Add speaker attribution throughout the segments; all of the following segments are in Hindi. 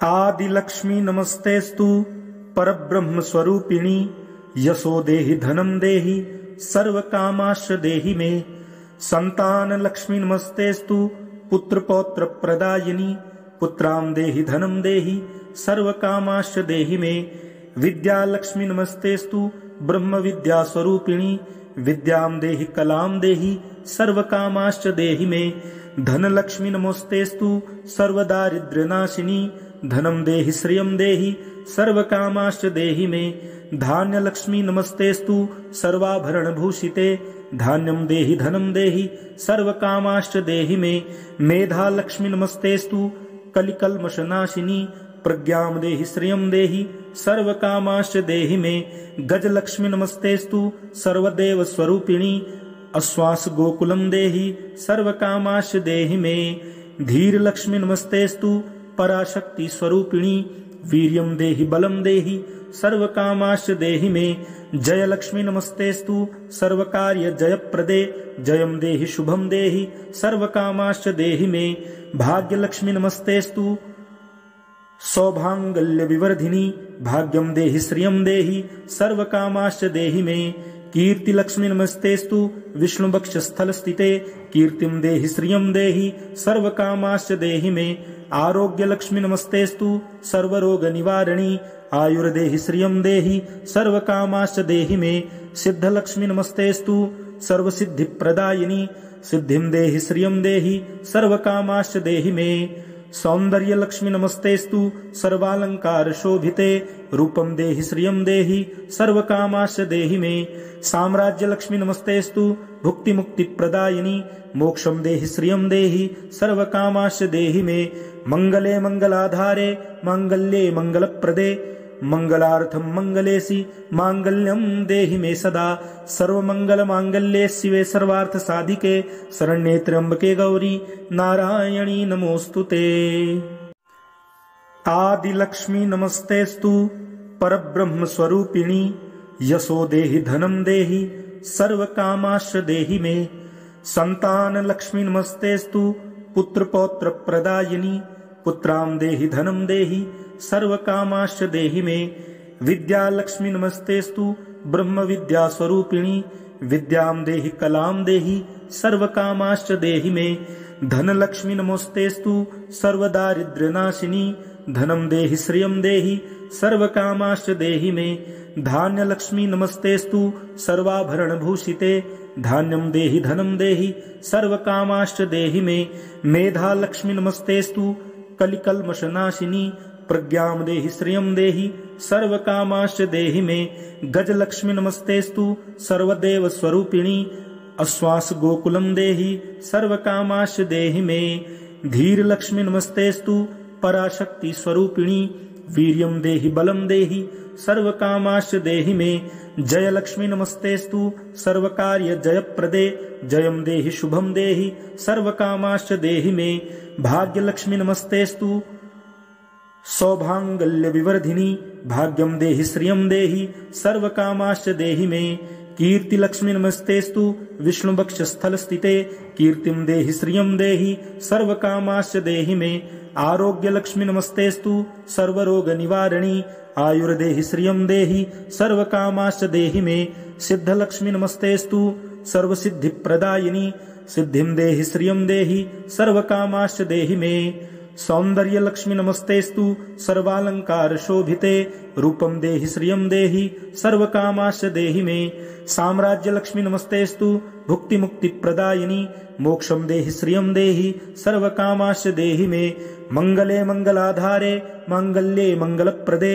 Speaker 1: आदि लक्ष्मी नमस्तेस्तु परब्रह्म स्वरूपिणी यशो देहि धनम देहि सर्व कामाश्च देहि मे। संतान लक्ष्मी नमस्तेस्तु पुत्र पौत्र प्रदायिनी पुत्रां देहि धनम देहि सर्व कामाश्च देहि मे। विद्या लक्ष्मी नमस्तेस्तु ब्रह्म विद्या स्वरूपिणी विद्यां देहि कलां देहि सर्व कामाश्च देहि मे। धन लक्ष्मी नमस्तेस्तु सर्वदारिद्र्यनाशिनी धनम देहि श्रियं देहि सर्व कामाश्च देहि मे। धान्य लक्ष्मी नमस्तेस्तु सर्वाभरण भूषिते धान्यम देहि धनम देहि सर्व कामाश्च देहि मे। मेधा लक्ष्मी नमस्तेस्तु कलिकल्मषनाशिनी प्रज्ञां देहि श्रियं देहि सर्व कामाश्च देहि मे। गज लक्ष्मी नमस्तेस्तु सर्वदेव स्वरूपिणी आश्वास गोकुलम देहि सर्व कामाश्च देहि मे। धीर लक्ष्मी नमस्तेस्तु पराशक्ति स्वरूपिणी वीर्यं देहि बलम देहि सर्व कामाश्च देहि मे। जय लक्ष्मी नमस्तेस्तु सर्व कार्य जयप्रदे जयम देहि शुभम देहि सर्व कामाश्च देहि मे। भाग्य लक्ष्मी नमस्तेस्तु सौभांगल्य विवर्धिनी भाग्यम देहि श्रियं देहि सर्व कामाश्च देहि मे। कीर्ति लक्ष्मी नमस्तेस्तु विष्णु बक्ष स्थल स्थिते कीर्तिम देहि श्रियं देहि सर्व कामाश्च देहि मे। आरोग्य लक्ष्मी नमस्तेस्तु सर्वरोग निवारणी आयुर्देहि श्रियं देहि सर्व कामाश्च देहि मे। सिद्ध लक्ष्मी नमस्तेस्तु सर्व सिद्धि प्रदायिनी सिद्धिं देहि श्रियं देहि सर्व कामाश्च देहि मे। सौंदर्य लक्ष्मी नमस्तेस्तु सर्वालंकार शोभिते रूपम देहि श्रियं देहि सर्व कामाश्च देहि मे। साम्राज्य लक्ष्मी नमस्तेस्तु भुक्ति मुक्ति प्रदायिनी मोक्षम देहि श्रियं देहि सर्व कामाश्च देहि मे। मंगले मंगलाधारे मांगल्ये मंगलप्रदे मंगलार्थम मंगलेसी मांगल्यम देहि मे सदा। सर्वमंगल मांगल्ये शिवे सर्वार्थ साधिके शरण्ये त्र्यंबके गौरी नारायणी नमोस्तुते। आदि लक्ष्मी नमस्तेस्तु परब्रह्म स्वरूपिणी यशो देहि धनम देहि सर्व कामाश्च देहि मे। संतान लक्ष्मी नमस्तेस्तु पुत्र पौत्र प्रदायिनी पुत्रां देहि धनम देहि सर्व कामाश्च देहि मे। विद्या लक्ष्मी नमस्तेस्तु ब्रह्म विद्या स्वरूपिणी विद्यां देहि कलां देहि सर्व कामाश्च देहि मे। धन लक्ष्मी नमस्तेस्तु सर्वदारिद्र्यनाशिनी धनम देहि श्रियं देहि सर्व कामाश्च देहि मे। धान्य लक्ष्मी नमस्तेस्तु सर्वाभरण भूषिते धान्यम देहि धनम देहि सर्व कामाश्च देहि मे। मेधा लक्ष्मी नमस्तेस्तु कलिकल्मषनाशिनी प्रज्ञां देहि श्रियं देहि सर्व कामाश्च देहि मे। गज लक्ष्मी नमस्तेस्तु सर्वदेव स्वरूपिणी आश्वास गोकुलम देहि सर्व कामाश्च देहि मे। धीर लक्ष्मी नमस्तेस्तु पराशक्ति स्वरूपिणी वीर्यं देहि बलम देहि सर्व कामाश्च देहि मे। जय लक्ष्मी नमस्तेस्तु सर्व कार्य जयप्रदे जयम देहि शुभम देहि सर्व कामाश्च देहि मे। भाग्य लक्ष्मी नमस्तेस्तु सौभांगल्य विवर्धिनी भाग्यम देहि श्रियं देहि सर्व कामाश्च देहि मे। कीर्ति लक्ष्मी नमस्तेस्तु विष्णु बक्ष स्थल स्थिते कीर्तिम देहि श्रियं देहि सर्व कामाश्च देहि मे। आरोग्य लक्ष्मी नमस्तेस्तु सर्वरोग निवारणी आयुर्देहि श्रियं देहि सर्व कामाश्च देहि मे। सिद्ध लक्ष्मी नमस्तेस्तु सर्व सिद्धि प्रदायिनी सिद्धिं देहि श्रियं देहि सर्व कामाश्च देहि मे। सौंदर्य लक्ष्मी नमस्तेस्तु सर्वालंकार शोभिते रूपम देहि श्रियं देहि सर्व कामाश्च देहि मे। साम्राज्य लक्ष्मी नमस्तेस्तु भुक्ति मुक्ति प्रदायिनी मोक्षम देहि श्रियं देहि सर्व कामाश्च देहि मे। मंगले मंगलाधारे मांगल्ये मंगलप्रदे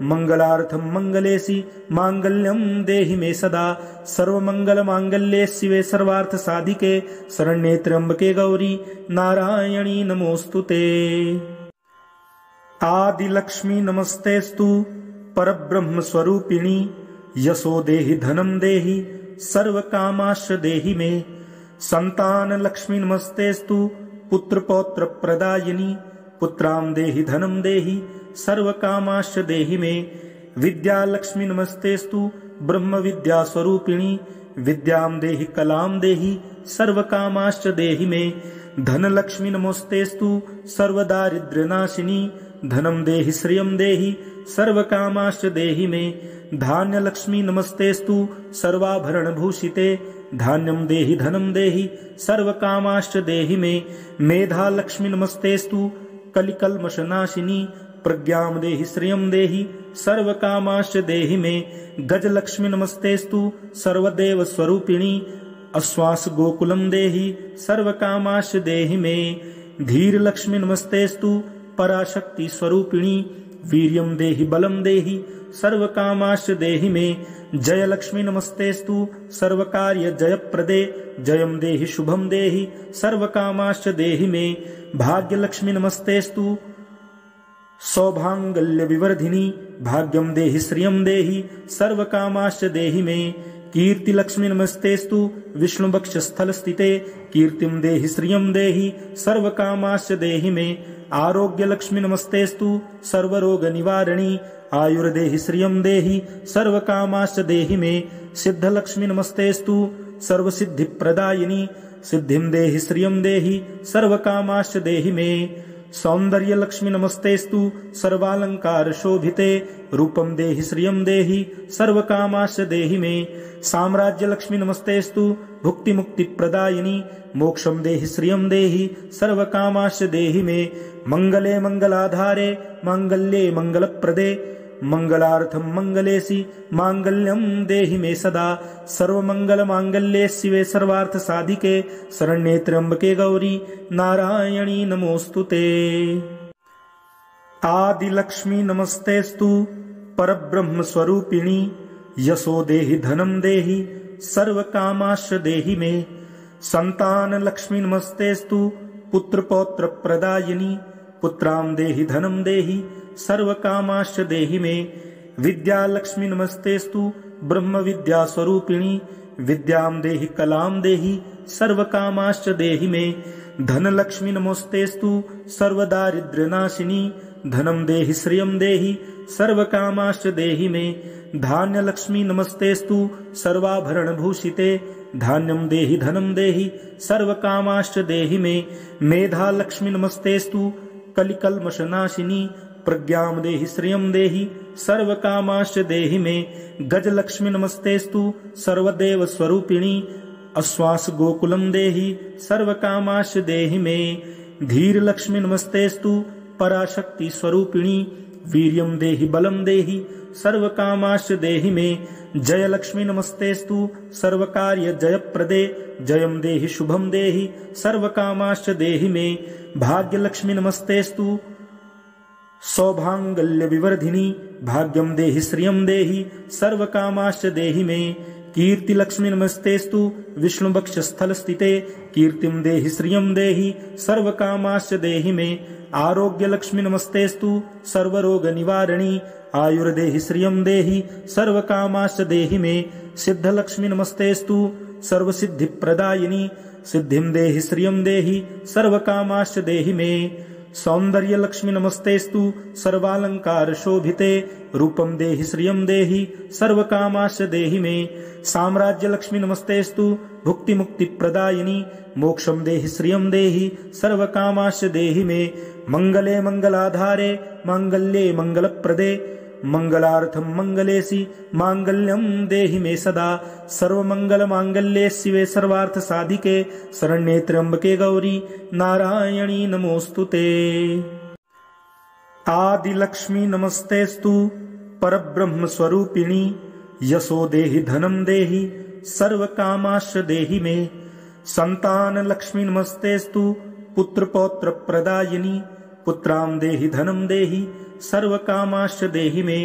Speaker 1: मंगलार्थम मंगलेसी मांगल्यम देहि मे सदा। सर्वमंगल मांगल्ये शिवे सर्वार्थ साधिके शरण्ये त्र्यंबके गौरी नारायणी नमोस्तुते। आदि लक्ष्मी नमस्तेस्तु परब्रह्म स्वरूपिणी यशो देहि धनम देहि सर्व कामाश्च देहि मे। संतान लक्ष्मी नमस्तेस्तु पुत्र पौत्र प्रदायिनी पुत्रां देहि धनम देहि सर्व कामाश्च देहि मे। विद्या लक्ष्मी नमस्तेस्तु ब्रह्म विद्या स्वरूपिणी विद्यां देहि कलां देहि सर्व कामाश्च देहि मे। धन लक्ष्मी नमस्तेस्तु सर्वदारिद्र्यनाशिनी धनं देहि श्रियं देहि सर्वकामाश्च देहि मे। धान्य लक्ष्मी नमस्तेस्तु सर्वाभरण भूषिते धान्यं देहि धनं देहि सर्वकामाश्च देहि मे। मेधा लक्ष्मी नमस्तेस्तु कलिकल्मषनाशिनी प्रज्ञां देहि श्रियं देहि सर्वकामाश्च देहि मे। गजलक्ष्मी नमस्तेस्तु सर्वदेव स्वरूपिणी आश्वास गोकुलं देहि सर्वकामाश्च देहि मे। धीर लक्ष्मी नमस्तेस्तु पराशक्ति स्वरूपिणी वीर्यं देहि बलं देहि सर्वकामाश्च देहि मे। जय लक्ष्मी नमस्तेस्तु सर्वकार्य जयप्रदे जयं देहि शुभं देहि सर्वकामाश्च देहि मे। भाग्य लक्ष्मी नमस्तेस्तु सौभांगल्य विवर्धिनी भाग्यं देहि श्रियं देहि सर्वकामाश्च देहि मे। कीर्ति लक्ष्मी नमस्तेस्तु विष्णुवक्ष स्थल स्थिते कीर्तिं देहि श्रियं देहि सर्वकामाश्च देहि मे। आरोग्य लक्ष्मी नमस्तेस्तु सर्वरोग निवारणी आयुर्देहि श्रियं देहि सर्वकामाश्च देहि मे। सिद्ध लक्ष्मी नमस्तेस्तु सर्वसिद्धि प्रदायिनी सिद्धिं देहि श्रियं देहि सर्वकामाश्च देहि मे। सौंदर्य लक्ष्मी नमस्तेस्तु सर्वालंकार शोभिते रूपं देहि श्रियं देहि सर्वकामाश्च देहि मे। साम्राज्य लक्ष्मी नमस्तेस्तु भुक्ति मुक्ति प्रदायिनी मोक्षं देहि श्रियं देहि सर्वकामाश्च देहि मे। मंगले मंगलाधारे मांगल्ये मंगलप्रदे मंगलार्थं मंगलेसि मांगल्यं देहि मे सदा। सर्वमंगल मांगल्ये शिवे सर्वार्थ साधिके शरण्ये त्र्यंबके गौरी नारायणी नमोस्तुते। आदि लक्ष्मी नमस्तेस्तु परब्रह्म स्वरूपिणी यशो देहि धनं देहि सर्वकामाश्च देहि मे। संतान लक्ष्मी नमस्तेस्तु पुत्र पौत्र प्रदायिनी पुत्रां देहि धनं देहि सर्वकामाश्च देहि मे। विद्या लक्ष्मी नमस्तेस्तु ब्रह्म विद्या स्वरूपिणी विद्यां देहि कलां देहि सर्वकामाश्च देहि मे। धन लक्ष्मी नमस्तेस्तु सर्वदारिद्र्यनाशिनी धनं देहि श्रियं देहि सर्वकामाश्च देहि मे। धान्य लक्ष्मी नमस्तेस्तु सर्वाभरण भूषिते धान्यं देहि धनं देहि सर्वकामाश्च देहि मे। मेधा लक्ष्मी नमस्तेस्तु कलिकल्मषनाशिनी प्रज्ञां देहि श्रियं देहि सर्वकामाश्च देहि मे। गज लक्ष्मी नमस्तेस्तु सर्वदेव स्वरूपिणी आश्वास गोकुलं देहि सर्वकामाश्च देहि मे। धीर लक्ष्मी नमस्तेस्तु पराशक्ति स्वरूपिणी वीर्यं देहि बलं देहि सर्वकामाश्च देहि मे। जय लक्ष्मी नमस्तेस्तु सर्वकार्य जयप्रदे जयं देहि शुभं देहि सर्वकामाश्च देहि मे। भाग्य लक्ष्मी नमस्तेस्तु सौभांगल्य विवर्धिनी भाग्यं देहि श्रियं देहि सर्वकामाश्च देहि मे। कीर्ति लक्ष्मी नमस्तेस्तु विष्णुवक्ष स्थल स्थिते कीर्तिं देहि श्रियं देहि सर्वकामाश्च देहि मे। आरोग्य लक्ष्मी नमस्तेस्तु सर्वरोग निवारणी आयुर्देहि श्रियं देहि सर्वकामाश्च देहि मे। सिद्ध लक्ष्मी नमस्तेस्तु सर्वसिद्धि प्रदायिनी सिद्धिं देहि श्रियं देहि सर्वकामाश्च देहि मे। सौंदर्य लक्ष्मी नमस्तेस्तु सर्वालंकार शोभिते रूपं देहि श्रियं देहि सर्वकामाश्च देहि मे। साम्राज्य लक्ष्मी नमस्तेस्तु भुक्ति मुक्ति प्रदायिनी मोक्षं देहि श्रियं देहि सर्वकामाश्च देहि मे। मंगले मंगलाधारे मांगल्ये मंगलप्रदे मंगलार्थं मंगलेसि मांगल्यं देहि मे सदा। सर्वमंगल मांगल्ये शिवे सर्वार्थ साधिके शरण्ये त्र्यंबके गौरी नारायणी नमोस्तुते। आदि लक्ष्मी नमस्तेस्तु परब्रह्म स्वरूपिणी यशो देहि धनं देहि सर्वकामाश्च देहि मे। संतान लक्ष्मी नमस्तेस्तु पुत्र पौत्र प्रदायिनी पुत्रां देहि धनं देहि सर्वकामाश्च देहि मे।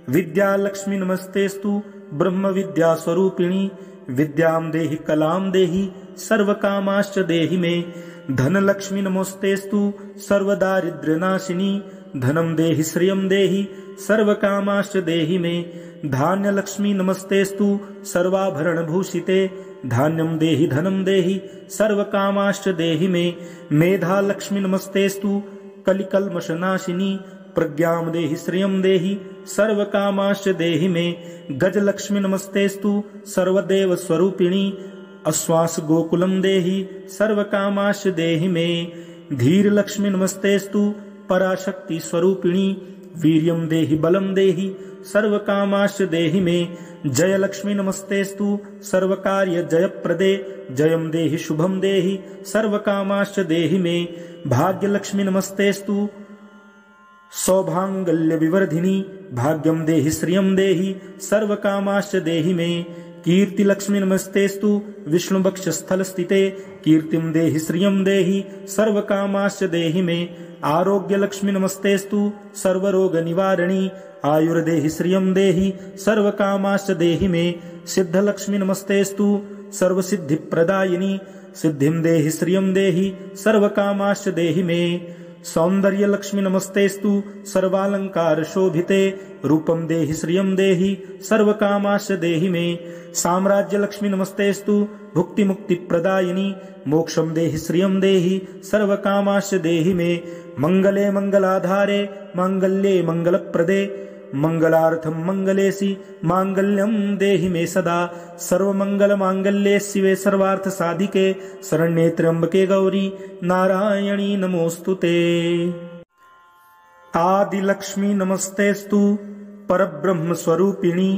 Speaker 1: विद्या लक्ष्मी नमस्तेस्तु ब्रह्म विद्या स्वरूपिणी विद्यां देहि कलां देहि सर्वकामाश्च देहि मे। धन लक्ष्मी नमस्तेस्तु सर्वदारिद्र्यनाशिनी धनं देहि श्रियं देहि सर्वकामाश्च देहि मे। धान्य लक्ष्मी नमस्तेस्तु सर्वाभरण भूषिते धान्यं देहि धनं देहि सर्वकामाश्च देहि मे। मेधा लक्ष्मी नमस्तेस्तु कलिकल्मषनाशिनी प्रज्ञां देहि श्रियं देहि सर्वकामाश्च देहि मे। गज लक्ष्मी नमस्तेस्तु सर्वदेव स्वरूपिणी आश्वास गोकुलं देहि सर्वकामाश्च देहि मे। धीर लक्ष्मी नमस्तेस्तु पराशक्ति स्वरूपिणी वीर्यं देहि बलं देहि सर्वकामाश्च देहि मे। जय लक्ष्मी नमस्तेस्तु सर्वकार्य जयप्रदे जयं देहि शुभं देहि सर्वकामाश्च देहि मे। भाग्य लक्ष्मी नमस्तेस्तु सौभांगल्य विवर्धिनी भाग्यं देहि श्रियं देहि सर्वकामाश्च देहि मे। कीर्ति लक्ष्मी नमस्तेस्तु विष्णु बक्ष स्थल स्थिते कीर्तिं देहि श्रियं देहि सर्वकामाश्च देहि मे। आरोग्य लक्ष्मी नमस्तेस्तु सर्वरोग निवारणी आयुर्देहि श्रियं देहि सर्वकामाश्च देहि मे। सिद्ध लक्ष्मी नमस्तेस्तु सर्वसिद्धि प्रदायिनी सिद्धिं देहि श्रियं देहि सर्वकामाश्च देहि मे। सौंदर्य लक्ष्मी नमस्तेस्तु सर्वालंकार शोभिते रूपं देहि श्रियं देहि सर्वकामाश्च देहि मे। साम्राज्य लक्ष्मी नमस्तेस्तु भुक्ति मुक्ति प्रदायिनी मोक्षं देहि श्रियं देहि सर्वकामाश्च देहि मे। मंगले मंगलाधारे मांगल्ये मंगलप्रदे मंगलार्थं मंगलेसि मांगल्यं देहि मे सदा। सर्वमंगल मांगल्ये शिवे सर्वार्थ साधिके शरण्ये त्र्यंबके गौरी नारायणी नमोस्तुते। आदि लक्ष्मी नमस्तेस्तु परब्रह्म स्वरूपिणी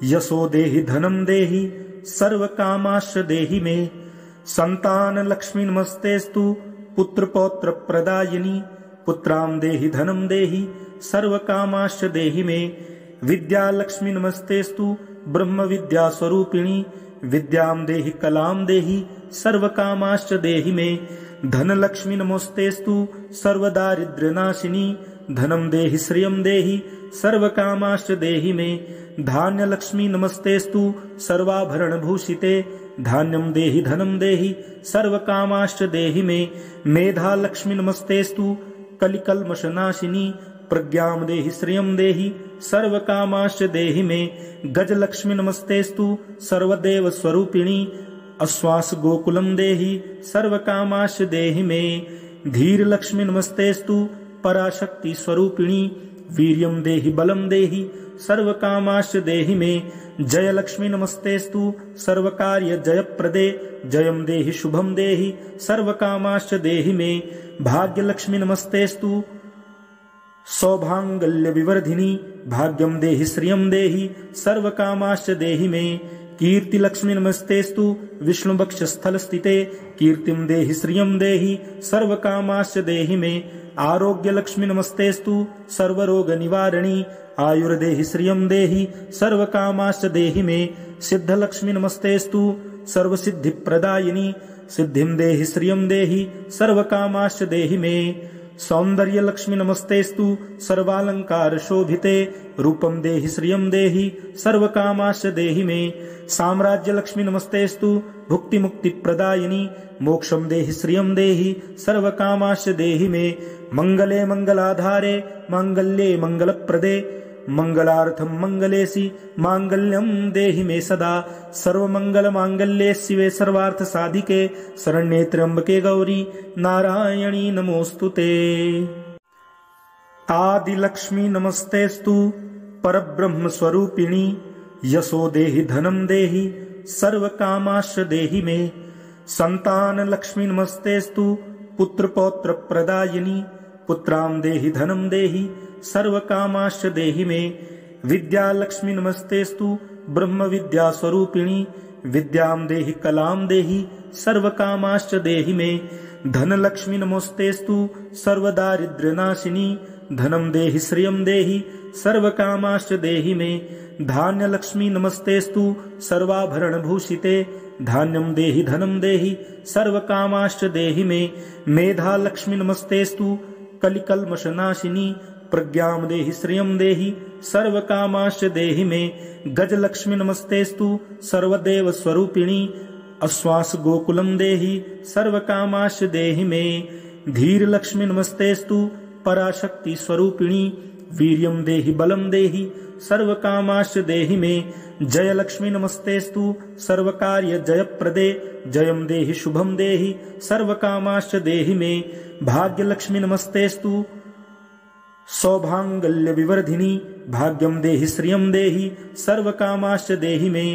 Speaker 1: यशो देहि धनं देहि सर्वकामाश्च देहि मे। संतान लक्ष्मी नमस्तेस्तु पुत्र पौत्र प्रदायिनी पुत्रां देहि धनं देहि सर्वकामाश्च देहि मे। विद्या लक्ष्मी नमस्तेस्तु ब्रह्म विद्या स्वरूपिणी विद्यां देहि कलां देहि सर्वकामाश्च देहि मे। धन लक्ष्मी नमस्तेस्तु सर्वदारिद्र्यनाशिनी धनं देहि श्रियं देहि सर्वकामाश्च देहि मे। धान्य लक्ष्मी नमस्तेस्तु सर्वाभरण भूषिते धान्यं देहि धनं देहि सर्वकामाश्च देहि मे। मेधा लक्ष्मी नमस्तेस्तु कलिकल्मषनाशिनी प्रज्ञां देहि श्रियं देहि सर्वकामाश्च देहि मे। गज लक्ष्मी नमस्तेस्तु सर्वदेव स्वरूपिणी आश्वास गोकुलं देहि सर्वकामाश्च देहि मे। धीर लक्ष्मी नमस्तेस्तु पराशक्ति स्वरूपिणी वीर्यं देहि बलं देहि सर्वकामाश्च देहि मे। जय लक्ष्मी नमस्तेस्तु सर्वकार्य जयप्रदे जयं देहि शुभं देहि सर्वकामाश्च देहि मे। भाग्य लक्ष्मी नमस्तेस्तु सौभांगल्य विवर्धिनी भाग्यं देहि श्रियं देहि सर्वकामाश्च देहि मे। कीर्ति लक्ष्मी नमस्तेस्तु विष्णु बक्ष स्थल स्थिते कीर्तिं देहि श्रियं देहि सर्वकामाश्च देहि मे। आरोग्य लक्ष्मी नमस्तेस्तु सर्वरोग निवारणी आयुर्देहि श्रियं देहि सर्वकामाश्च देहि मे। सिद्ध लक्ष्मी नमस्तेस्तु सर्वसिद्धि प्रदायिनी सिद्धिं देहि श्रियं देहि सर्वकामाश्च देहि मे। सौंदर्य लक्ष्मी नमस्तेस्तु सर्वालंकार शोभिते रूपं देहि श्रियं देहि सर्वकामाश्च देहि मे। साम्राज्य लक्ष्मी नमस्तेस्तु भुक्ति मुक्ति प्रदायिनी मोक्षं देहि श्रियं देहि सर्वकामाश्च देहि मे। मंगले मंगलाधारे मांगल्ये मंगलप्रदे मंगलार्थं मंगलेसि मांगल्यं देहि मे सदा। सर्वमंगल मांगल्ये शिवे सर्वार्थ साधिके शरण्ये त्र्यंबके गौरी नारायणी नमोस्तुते। आदि लक्ष्मी नमस्तेस्तु परब्रह्म स्वरूपिणी यशो देहि धनं देहि सर्वकामाश्च देहि मे। संतान लक्ष्मी नमस्तेस्तु पुत्र पौत्र प्रदायिनी पुत्रां देहि धनं देहि सर्वकामाश्च देहि मे। विद्या लक्ष्मी नमस्तेस्तु ब्रह्म विद्या स्वरूपिणी विद्यां देहि कलां देहि सर्वकामाश्च देहि मे। धन लक्ष्मी नमस्तेस्तु सर्वदारिद्र्यनाशिनी धनं देहि श्रियं देहि सर्वकामाश्च देहि मे। धान्य लक्ष्मी नमस्तेस्तु सर्वाभरण भूषिते धान्यं देहि धनं देहि सर्वकामाश्च देहि मे। मेधा लक्ष्मी नमस्तेस्तु कलिकल्मषनाशिनी प्रज्ञां देहि श्रियं देहि सर्वकामाश्च देहि मे। गज लक्ष्मी नमस्तेस्तु सर्वदेव स्वरूपिणी आश्वास गोकुलं देहि सर्वकामाश्च देहि मे। धीर लक्ष्मी नमस्तेस्तु पराशक्ति स्वरूपिणी वीर्यं देहि बलं देहि सर्वकामाश्च देहि मे। जय लक्ष्मी नमस्तेस्तु सर्वकार्य जयप्रदे जयं देहि शुभं देहि सर्वकामाश्च देहि मे। भाग्य लक्ष्मी नमस्तेस्तु सौभांगल्य विवर्धिनी भाग्यं देहि श्रियं देहि सर्वकामाश्च देहि मे।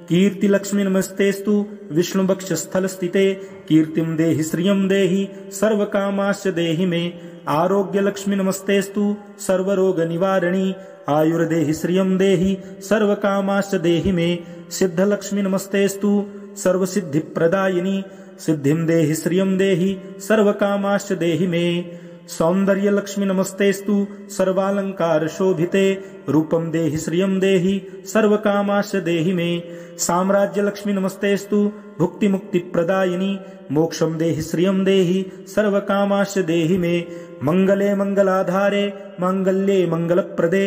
Speaker 1: कीर्ति लक्ष्मी नमस्तेस्तु विष्णु बक्ष स्थल स्थिते कीर्तिं देहि श्रियं देहि सर्वकामाश्च देहि मे। आरोग्य लक्ष्मी नमस्तेस्तु सर्वरोग निवारणी आयुर्देहि श्रियं देहि सर्वकामाश्च देहि मे। सिद्ध लक्ष्मी नमस्तेस्तु सर्वसिद्धि प्रदायिनी सिद्धिं देहि श्रियं देहि सर्वकामाश्च देहि मे। सौंदर्य लक्ष्मी नमस्तेस्तु सर्वालंकार शोभिते रूपं देहि श्रियं देहि सर्वकामाश्च देहि मे। साम्राज्य लक्ष्मी नमस्तेस्तु भुक्ति मुक्ति प्रदायिनी मोक्षं देहि श्रियं देहि सर्वकामाश्च देहि मे। मंगले मंगलाधारे मांगल्ये मंगलप्रदे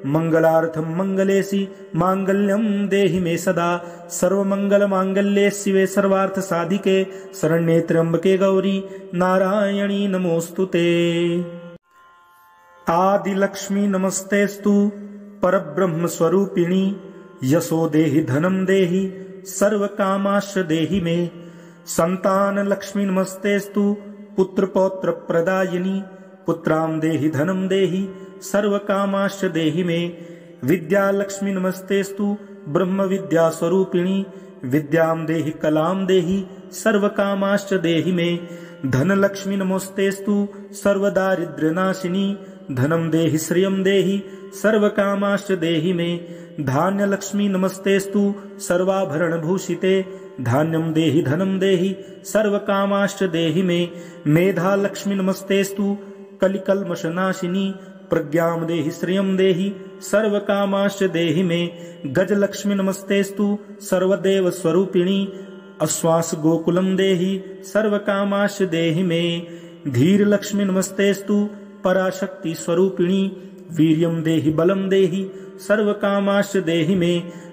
Speaker 1: मंगलार्थं मंगलेसि मांगल्यं देहि मे सदा। सर्वमंगल मांगल्ये शिवे सर्वार्थ साधिके शरण्ये त्र्यंबके गौरी नारायणी नमोस्तुते। आदि लक्ष्मी नमस्तेस्तु परब्रह्म स्वरूपिणी यशो देहि धनं देहि सर्वकामाश्च देहि मे। संतान लक्ष्मी नमस्तेस्तु पुत्र पौत्र प्रदायिनी पुत्रां देहि धनं देहि सर्वकामाश्च देहि मे। विद्या लक्ष्मी नमस्तेस्तु ब्रह्म विद्या स्वरूपिणी विद्यां देहि कलां देहि सर्वकामाश्च देहि मे। धन लक्ष्मी नमस्तेस्तु सर्वदारिद्र्यनाशिनी धनं देहि श्रियं देहि सर्वकामाश्च देहि मे। धान्य लक्ष्मी नमस्तेस्तु सर्वाभरण भूषिते धान्यं देहि धनं देहि सर्वकामाश्च देहि मे। मेधा लक्ष्मी नमस्तेस्तु कलिकल्मषनाशिनी प्रज्ञां देहि श्रियं देहि सर्वकामाश्च देहि मे। गज लक्ष्मी नमस्तेस्तु सर्वदेव स्वरूपिणी आश्वास गोकुलं देहि सर्वकामाश्च देहि मे। धीर लक्ष्मी नमस्तेस्तु पराशक्ति स्वरूपिणी वीर्यं देहि बलं देहि सर्वकामाश्च देहि मे।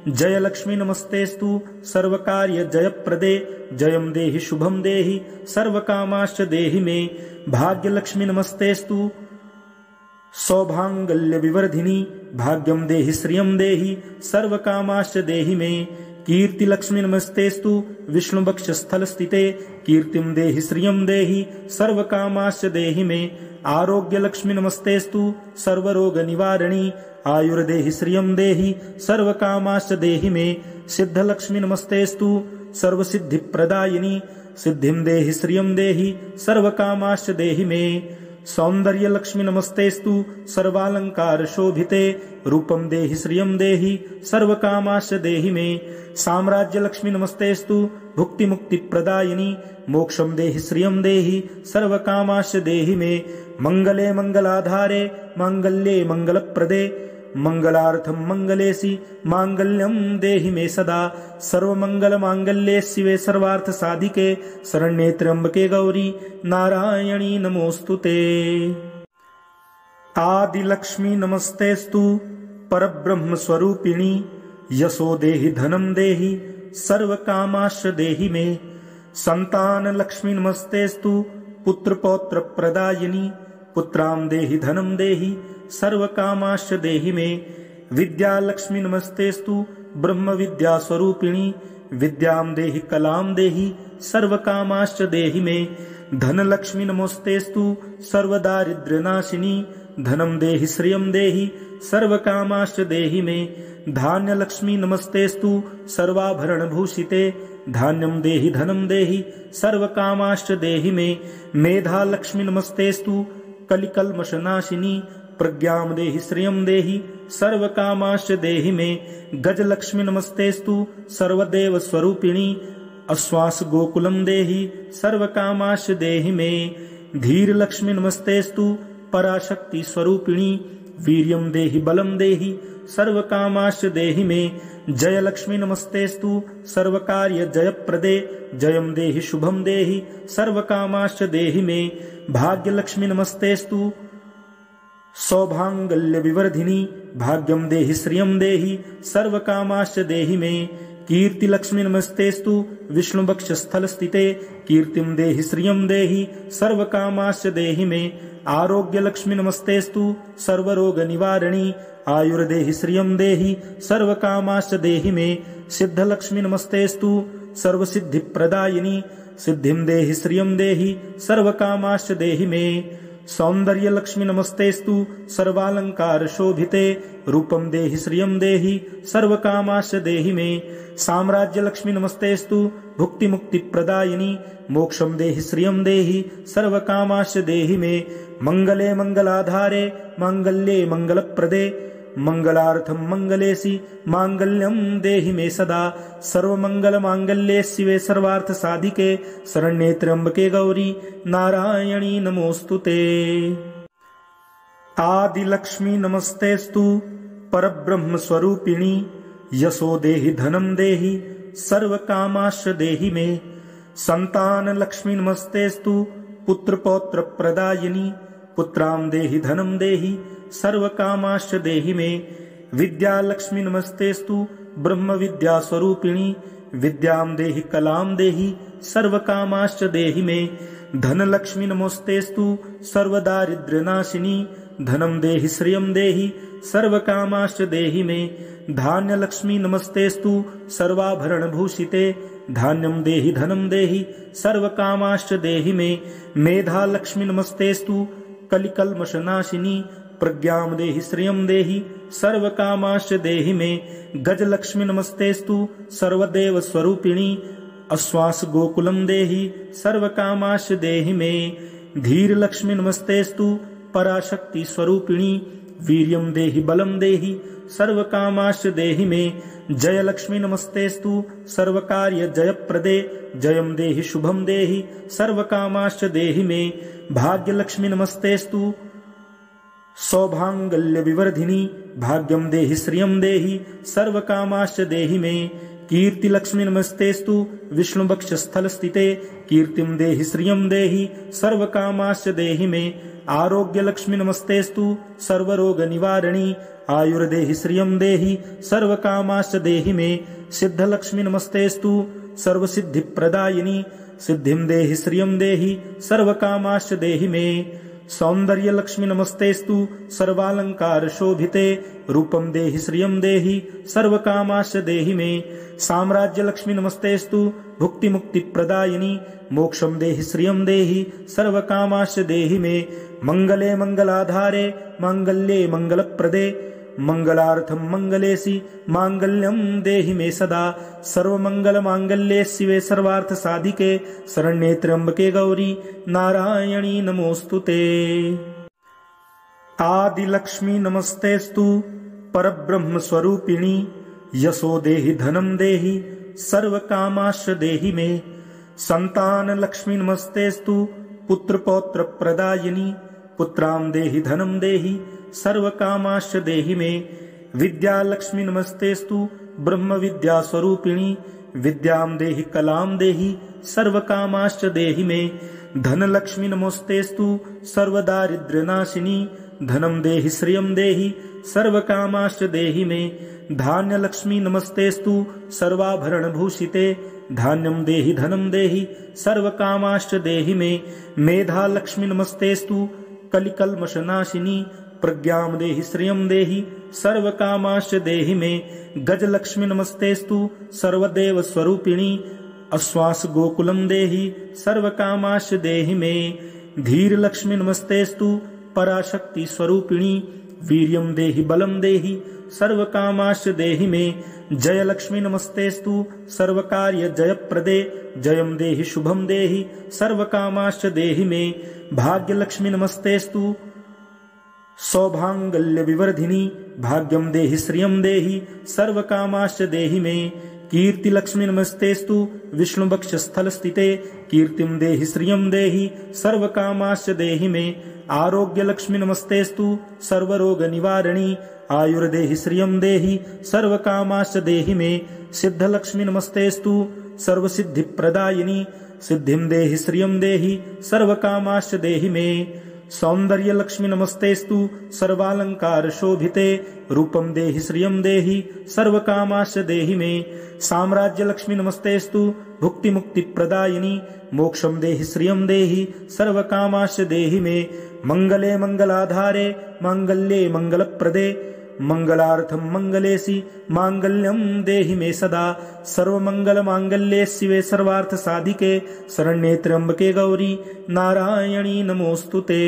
Speaker 1: जय लक्ष्मी नमस्तेस्तु सर्वकार्य जयप्रदे जयं देहि शुभं देहि सर्वकामाश्च देहि मे। भाग्य लक्ष्मी नमस्तेस्तु सौभांगल्य विवर्धिनी भाग्यं देहि श्रियं देहि सर्वकामाश्च देहि मे। कीर्ति लक्ष्मी नमस्तेस्तु विष्णु वक्ष स्थल स्थिते कीर्तिं देहि श्रियं देहि सर्वकामाश्च देहि मे। आरोग्य लक्ष्मी नमस्तेस्तु सर्वरोग निवारणी आयुर्देहि श्रियं देहि सर्वकामाश्च देहि मे। सिद्ध लक्ष्मी नमस्तेस्तु सर्वसिद्धि प्रदायिनी सिद्धिं देहि श्रियं देहि सर्वकामाश्च देहि मे। सौंदर्य लक्ष्मी नमस्तेस्तु सर्वालंकार शोभिते रूपं देहि श्रियं देहि सर्वकामाश्च देहि मे। साम्राज्य लक्ष्मी नमस्तेस्तु भुक्ति मुक्ति प्रदायिनी मोक्षं देहि श्रियं देहि सर्वकामाश्च देहि मे। मंगले मंगलाधारे मांगल्ये मंगलप्रदे मंगलार्थं मंगलेसि मांगल्यं देहि मे सदा। सर्वमंगल मांगल्ये शिवे सर्वार्थ साधिके शरण्ये त्र्यंबके गौरी नारायणी नमोस्तुते। आदि लक्ष्मी नमस्तेस्तु परब्रह्म स्वरूपिणी यशो देहि धनं देहि सर्वकामाश्च देहि मे। संतान लक्ष्मी नमस्तेस्तु पुत्र पौत्र प्रदायिनी पुत्रां देहि धनं देहि सर्वकामाश्च देहि मे। विद्या लक्ष्मी नमस्तेस्तु ब्रह्म विद्या स्वरूपिणी विद्यां देहि कलां देहि सर्वकामाश्च देहि मे। धन लक्ष्मी नमस्तेस्तु सर्वदारिद्र्यनाशिनी धनं देहि श्रियं देहि सर्वकामाश्च देहि मे। धान्य लक्ष्मी नमस्तेस्तु सर्वाभरण भूषिते धान्यं देहि धनं देहि सर्वकामाश्च देहि मे। मेधा लक्ष्मी नमस्तेस्तु कलिकल्मषनाशिनी प्रज्ञां देहि श्रियं देहि सर्वकामाश्च देहि मे। गज लक्ष्मी नमस्तेस्तु सर्वदेव स्वरूपिणी आश्वास गोकुलं देहि सर्वकामाश्च देहि मे। धीर लक्ष्मी नमस्तेस्तु पराशक्ति स्वरूपिणी वीर्यं देहि बलं देहि सर्वकामाश्च देहि मे। जय लक्ष्मी नमस्तेस्तु सर्वकार्य जयप्रदे जयं देहि शुभं देहि सर्वकामाश्च देहि मे। भाग्य लक्ष्मी नमस्तेस्तु सौभांगल्य विवर्धिनी भाग्यं देहि श्रियं देहि सर्वकामाश्च देहि मे। कीर्ति लक्ष्मी नमस्तेस्तु विष्णु वक्ष स्थल स्थिते कीर्तिं देहि श्रियं देहि सर्वकामाश्च देहि मे। आरोग्य लक्ष्मी नमस्तेस्तु सर्वरोग निवारणी आयुर्देहि श्रियं देहि सर्वकामाश्च देहि मे। सिद्ध लक्ष्मी नमस्तेस्तु सर्वसिद्धि प्रदायिनी सिद्धिं देहि श्रियं देहि सर्वकामाश्च देहि मे। सौंदर्य लक्ष्मी नमस्तेस्तु सर्वालंकार शोभिते रूपम देहि श्रियम देहि सर्व कामाश्च देहि मे। साम्राज्य लक्ष्मी नमस्तेस्तु भुक्ति मुक्ति प्रदायिनी मोक्षम देहि श्रियम देहि सर्व कामाश्च देहि मे। मंगले मंगलाधारे मांगल्ये मंगलप्रदे मंगलार्थम मंगलेसी मांगल्यम देहि मे सदा। सर्वमंगल मांगल्ये शिवे सर्वार्थ साधिके शरण्ये त्र्यंबके गौरी नारायणी नमोस्तुते। आदि लक्ष्मी नमस्तेस्तु परब्रह्म स्वरूपिणी यशो देहि धनम देहि सर्व कामाश्च देहि मे। संतान लक्ष्मी नमस्तेस्तु पुत्र पौत्र प्रदायिनी पुत्राम देहि धनम देहि सर्व कामाश्च देहि मे। विद्या लक्ष्मी नमस्तेस्तु ब्रह्म विद्या स्वरूपिणी विद्याम देहि कलाम देहि सर्व कामाश्च देहि मे। धन लक्ष्मी नमस्तेस्तु सर्व दारिद्र्य नाशिनी धनम देहि श्रियम देहि सर्व कामाश्च देहि मे। धान्य लक्ष्मी नमस्तेस्तु सर्वाभरण भूषिते धान्यम देहि धनम देहि सर्व कामाश्च देहि मे। मेधा लक्ष्मी नमस्तेस्तु कलिकल्मषनाशिनी प्रज्ञाम देहि श्रियम देहि सर्व कामाश्च देहि मे। गज लक्ष्मी नमस्तेस्तु सर्वदेव स्वरूपिणी आश्वास गोकुलम देहि सर्व कामाश्च देहि मे। धीर लक्ष्मी नमस्तेस्तु पराशक्ति स्वरूपिणी वीर्यम देहि बलम देहि सर्व कामाश्च देहि मे। जय लक्ष्मी नमस्तेस्तु सर्व कार्य जयप्रदे जयम देहि शुभम देहि सर्व कामाश्च देहि मे। भाग्य लक्ष्मी नमस्तेस्तु सौभांगल्य विवर्धिनी भाग्यम देहि श्रियम देहि सर्व कामाश्च देहि मे। कीर्ति लक्ष्मी नमस्तेस्तु विष्णु बक्ष स्थल स्थिते कीर्तिम देहि श्रियम देहि सर्व कामाश्च देहि मे। आरोग्य लक्ष्मी नमस्तेस्तु सर्वरोग निवारणी आयुर्देहि श्रियम देहि सर्व कामाश्च देहि मे। सिद्ध लक्ष्मी नमस्तेस्तु सर्व सिद्धि प्रदायिनी सिद्धिम देहि श्रियम देहि सर्व कामाश्च देहि मे। सौंदर्य लक्ष्मी नमस्तेस्तु सर्वालंकार शोभिते रूपम देहि श्रियम देहि सर्व कामाश्च देहि मे। साम्राज्य लक्ष्मी नमस्तेस्तु भुक्ति मुक्ति प्रदायिनी मोक्षम देहि श्रियम देहि सर्व कामाश्च देहि मे। मंगले मंगलाधारे मांगल्ये मंगलप्रदे मंगलार्थम मंगलेसी मांगल्यम देहि मे सदा। सर्वमंगल मांगल्ये शिवे सर्वार्थ साधिके शरण्ये त्र्यंबके गौरी नारायणी नमोस्तुते। आदि लक्ष्मी नमस्तेस्तु परब्रह्म स्वरूपिणी यशो देहि धनम देहि सर्व कामाश्च देहि मे। संतान लक्ष्मी नमस्तेस्तु पुत्र पौत्र प्रदायिनी पुत्राम देहि धनम देहि सर्व कामाश्च देहि मे। विद्या लक्ष्मी नमस्तेस्तु ब्रह्म विद्या स्वरूपिणी विद्याम देहि कलाम देहि सर्व कामाश्च देहि मे। धन लक्ष्मी नमस्तेस्तु सर्व दारिद्र्य नाशिनी धनम देहि श्रियम देहि सर्व कामाश्च देहि मे। धान्य लक्ष्मी नमस्तेस्तु सर्वाभरण भूषिते धान्यम देहि धनम देहि सर्व कामाश्च देहि मे। मेधा लक्ष्मी नमस्तेस्तु कलिकल्मषनाशिनी प्रज्ञाम देहि श्रियम देहि सर्व कामाश्च देहि मे। गज लक्ष्मी नमस्तेस्तु सर्वदेव स्वरूपिणी आश्वास गोकुलम देहि सर्व कामाश्च देहि मे। धीर लक्ष्मी नमस्तेस्तु पराशक्ति स्वरूपिणी वीर्यम देहि बलम देहि सर्व कामाश्च देहि मे। जय लक्ष्मी नमस्तेस्तु सर्व कार्य जयप्रदे जयम देहि शुभम देहि सर्व कामाश्च देहि मे। भाग्य लक्ष्मी नमस्तेस्तु सौभांगल्य विवर्धिनी भाग्यम देहि श्रियम देहि सर्व कामाश्च देहि मे। कीर्ति लक्ष्मी नमस्तेस्तु विष्णु बक्ष स्थल स्थिते कीर्तिम देहि श्रियम देहि सर्व कामाश्च देहि मे। आरोग्य लक्ष्मी नमस्तेस्तु सर्वरोग निवारणी आयुर्देहि श्रियम देहि सर्व कामाश्च देहि मे। सिद्ध लक्ष्मी नमस्तेस्तु सर्व सिद्धि प्रदायिनी सिद्धिम देहि श्रियम देहि सर्व कामाश्च देहि मे। सौंदर्य लक्ष्मी नमस्तेस्तु सर्वालंकार शोभिते रूपम देहि श्रियम देहि सर्व कामाश्च देहि मे। साम्राज्य लक्ष्मी नमस्तेस्तु भुक्ति मुक्ति प्रदायिनी मोक्षम देहि श्रियम देहि सर्व कामाश्च देहि मे। मंगले मंगलाधारे मांगल्ये मंगलप्रदे मंगलार्थम मंगलेशी मांगल्यम देहि मे सदा। सर्वमंगल मांगल्ये शिवे सर्वार्थ साधिके शरण्ये त्र्यंबके गौरी नारायणी नमोस्तुते।